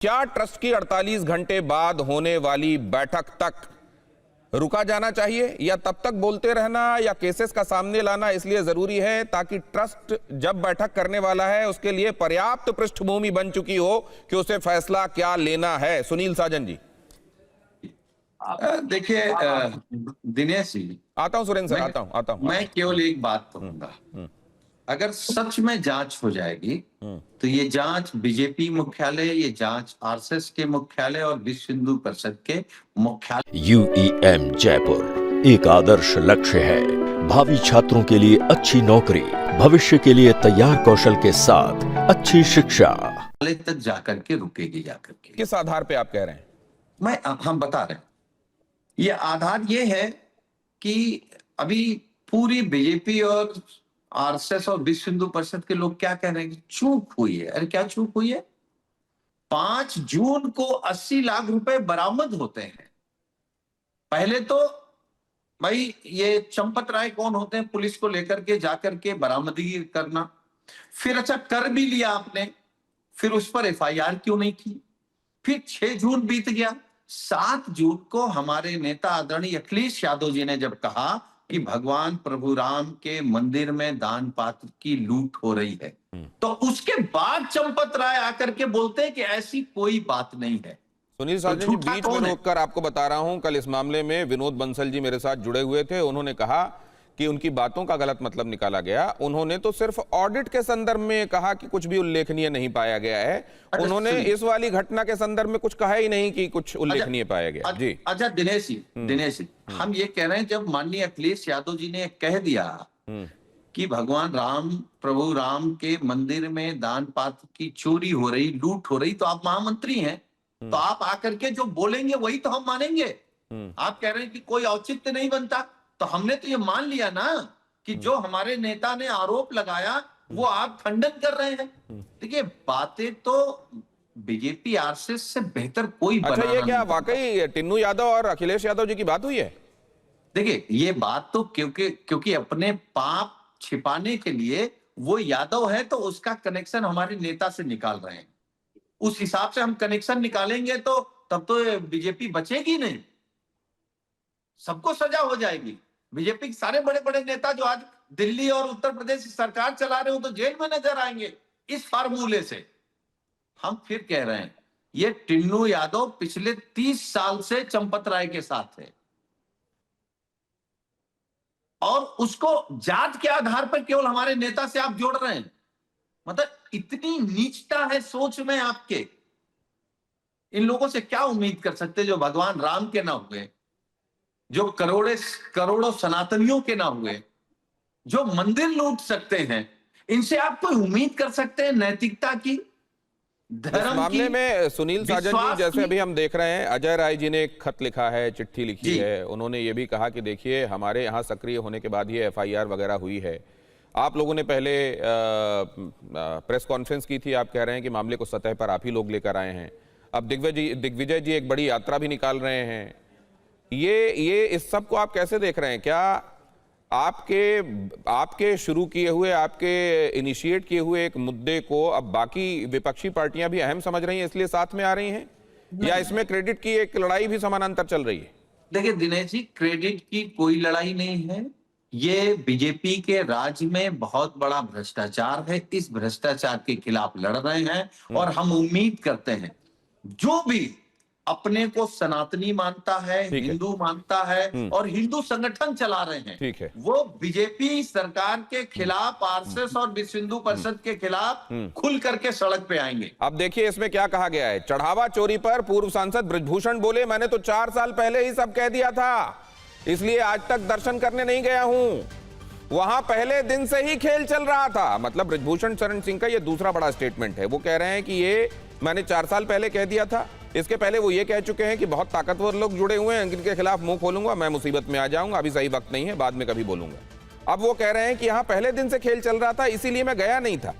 क्या ट्रस्ट की 48 घंटे बाद होने वाली बैठक तक रुका जाना चाहिए या तब तक बोलते रहना या केसेस का सामने लाना इसलिए जरूरी है ताकि ट्रस्ट जब बैठक करने वाला है उसके लिए पर्याप्त पृष्ठभूमि बन चुकी हो कि उसे फैसला क्या लेना है? सुनील साजन जी। देखिए दिनेश जी, आता हूं सुरेंद्र सर, आता हूं। मैं केवल एक बात कहूंगा, अगर सच में जांच हो जाएगी तो ये जांच बीजेपी मुख्यालय, ये जांच आरएसएस के मुख्यालय और विश्व हिंदू परिषद के मुख्यालय। UEM जयपुर एक आदर्श लक्ष्य है। भावी छात्रों के लिए अच्छी नौकरी, भविष्य के लिए तैयार कौशल के साथ अच्छी शिक्षा तक जाकर के रुकेगी जाकर के। किस आधार पे आप कह रहे हैं? हम बता रहे हैं, ये आधार ये है कि अभी पूरी बीजेपी और आरएसएस और विश्व हिंदू परिषद के लोग क्या कह रहे हैं कि चूक हुई है। अरे क्या चूक हुई है? 5 जून को 80 लाख रुपए बरामद होते हैं। पहले तो भाई ये चंपत राय कौन होते हैं पुलिस को लेकर के जाकर के बरामदगी करना, फिर अच्छा कर भी लिया आपने, फिर उस पर FIR क्यों नहीं की? फिर 6 जून बीत गया, 7 जून को हमारे नेता आदरणीय अखिलेश यादव जी ने जब कहा कि भगवान प्रभु राम के मंदिर में दान पात्र की लूट हो रही है, तो उसके बाद चंपत राय आकर के बोलते हैं कि ऐसी कोई बात नहीं है। सुनील साजन जी, बीच में रोककर आपको बता रहा हूं, कल इस मामले में विनोद बंसल जी मेरे साथ जुड़े हुए थे। उन्होंने कहा कि उनकी बातों का गलत मतलब निकाला गया। उन्होंने तो सिर्फ ऑडिट के संदर्भ में कहा कि कुछ भी उल्लेखनीय नहीं पाया गया है। उन्होंने इस वाली घटना के संदर्भ में कुछ कहा ही नहीं कि कुछ उल्लेखनीय पाया गया। जी अच्छा दिनेश जी, हम ये कह रहे हैं, जब माननीय अखिलेश यादव जी ने कह दिया कि भगवान राम प्रभु राम के मंदिर में दान पात्र की चोरी हो रही, लूट हो रही, तो आप महामंत्री हैं, तो आप आकर के जो बोलेंगे वही तो हम मानेंगे। आप कह रहे हैं कि कोई औचित्य नहीं बनता, तो हमने तो ये मान लिया ना कि जो हमारे नेता ने आरोप लगाया वो आप खंडन कर रहे हैं। देखिए बातें तो बीजेपी आरएसएस से बेहतर कोई अच्छा, ये क्या वाकई टिन्नू यादव और अखिलेश यादव जी की बात हुई है? देखिए ये बात तो क्योंकि अपने पाप छिपाने के लिए वो यादव है तो उसका कनेक्शन हमारे नेता से निकाल रहे हैं। उस हिसाब से हम कनेक्शन निकालेंगे तो तब तो बीजेपी बचेगी नहीं, सबको सजा हो जाएगी। बीजेपी के सारे बड़े बड़े नेता जो आज दिल्ली और उत्तर प्रदेश की सरकार चला रहे हो तो जेल में नजर आएंगे इस फार्मूले से। हम फिर कह रहे हैं, ये टिन्नू यादव पिछले 30 साल से चंपत राय के साथ है और उसको जात के आधार पर केवल हमारे नेता से आप जोड़ रहे हैं। मतलब इतनी नीचता है सोच में आपके। इन लोगों से क्या उम्मीद कर सकते जो भगवान राम के ना हुए, जो करोड़ों सनातनियों के ना हुए, जो मंदिर लूट सकते हैं, इनसे आप कोई उम्मीद कर सकते हैं नैतिकता की, धर्म की? मामले में सुनील साजन जी, जैसे अभी हम देख रहे हैं, अजय राय जी ने एक खत लिखा है, चिट्ठी लिखी है। उन्होंने ये भी कहा कि देखिए ही हमारे यहाँ सक्रिय होने के बाद ये FIR वगैरह हुई है। आप लोगों ने पहले प्रेस कॉन्फ्रेंस की थी, आप कह रहे हैं कि मामले को सतह पर आप ही लोग लेकर आए हैं। अब दिग्विजय जी एक बड़ी यात्रा भी निकाल रहे हैं। ये इस सब को आप कैसे देख रहे हैं? क्या आपके शुरू किए हुए, आपके इनिशिएट किए हुए एक मुद्दे को अब बाकी विपक्षी पार्टियां भी अहम समझ रही हैं इसलिए साथ में आ रही हैं, या इसमें क्रेडिट की एक लड़ाई भी समानांतर चल रही है? देखिए दिनेश जी, क्रेडिट की कोई लड़ाई नहीं है। ये बीजेपी के राज में बहुत बड़ा भ्रष्टाचार है। इस भ्रष्टाचार के खिलाफ लड़ रहे हैं और हम उम्मीद करते हैं जो भी अपने को सनातनी मानता है, हिंदू मानता है और हिंदू संगठन चला रहे हैं, वो बीजेपी सरकार के खिलाफ, आरएसएस और विश्व हिंदू परिषद के खिलाफ खुल करके सड़क पे आएंगे। अब देखिए इसमें क्या कहा गया है। चढ़ावा चोरी पर पूर्व सांसद बृजभूषण बोले, मैंने तो 4 साल पहले ही सब कह दिया था, इसलिए आज तक दर्शन करने नहीं गया हूं। वहां पहले दिन से ही खेल चल रहा था। मतलब बृजभूषण शरण सिंह का ये दूसरा बड़ा स्टेटमेंट है। वो कह रहे हैं कि ये मैंने 4 साल पहले कह दिया था। इसके पहले वो ये कह चुके हैं कि बहुत ताकतवर लोग जुड़े हुए हैं, जिनके खिलाफ मुंह खोलूंगा मैं मुसीबत में आ जाऊंगा, अभी सही वक्त नहीं है, बाद में कभी बोलूंगा। अब वो कह रहे हैं कि यहां पहले दिन से खेल चल रहा था, इसीलिए मैं गया नहीं था।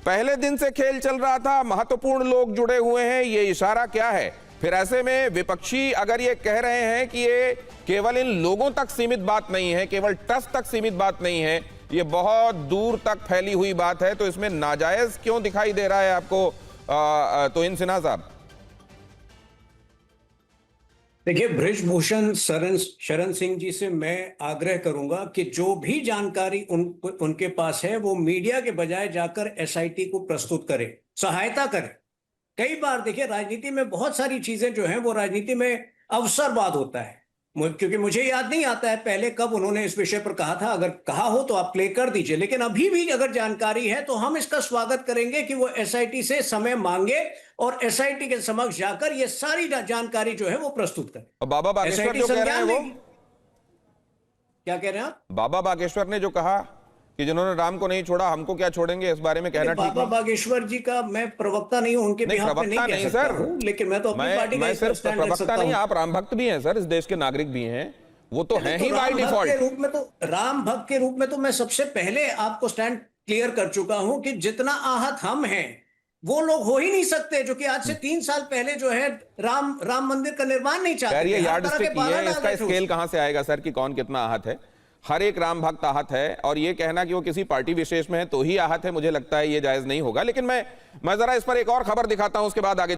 पहले दिन से खेल चल रहा था, महत्वपूर्ण लोग जुड़े हुए हैं, ये इशारा क्या है? फिर ऐसे में विपक्षी अगर ये कह रहे हैं कि ये केवल इन लोगों तक सीमित बात नहीं है, केवल ट्रस्ट तक सीमित बात नहीं है, ये बहुत दूर तक फैली हुई बात है, तो इसमें नाजायज क्यों दिखाई दे रहा है आपको? तो इन सिन्हा साहब, देखिए, बृजभूषण शरण सिंह जी से मैं आग्रह करूंगा कि जो भी जानकारी उनके पास है वो मीडिया के बजाय जाकर एसआईटी को प्रस्तुत करे, सहायता करे। कई बार देखिए, राजनीति में बहुत सारी चीजें जो हैं वो राजनीति में अवसरवाद होता है। क्योंकि मुझे याद नहीं आता है पहले कब उन्होंने इस विषय पर कहा था। अगर कहा हो तो आप प्ले कर दीजिए, लेकिन अभी भी अगर जानकारी है तो हम इसका स्वागत करेंगे कि वो एसआईटी से समय मांगे और एसआईटी के समक्ष जाकर ये सारी जानकारी जो है वो प्रस्तुत करें। और बाबा बागेश्वर जो कह रहे हैं वो क्या कह रहे हैं आप? बाबा बागेश्वर ने जो कहा कि जिन्होंने राम को नहीं छोड़ा हमको क्या छोड़ेंगे, इस बारे में कहना ठीक बाबा बागेश्वर जी का मैं प्रवक्ता नहीं हूं, उनके बिहाफ पे नहीं कह सकता हूं, लेकिन मैं तो अपनी पार्टी का सिर्फ प्रवक्ता नहीं, आप राम भक्त भी हैं सर, इस देश के नागरिक भी हैं, वो तो हैं ही बाय डिफॉल्ट। राम भक्त के रूप में तो मैं सबसे पहले आपको स्टैंड क्लियर कर चुका हूं कि जितना आहत हम हैं वो लोग हो ही नहीं सकते जो कि आज से 3 साल पहले जो है राम मंदिर का निर्माण नहीं चाहते। ये यार्डस्टिक है, इसका स्केल कहां से आएगा सर कि कौन कितना आहत है? हर एक राम भक्त आहत है, और ये कहना कि वो किसी पार्टी विशेष में है तो ही आहत है, मुझे लगता है ये जायज नहीं होगा। लेकिन मैं जरा इस पर एक और खबर दिखाता हूं, उसके बाद आगे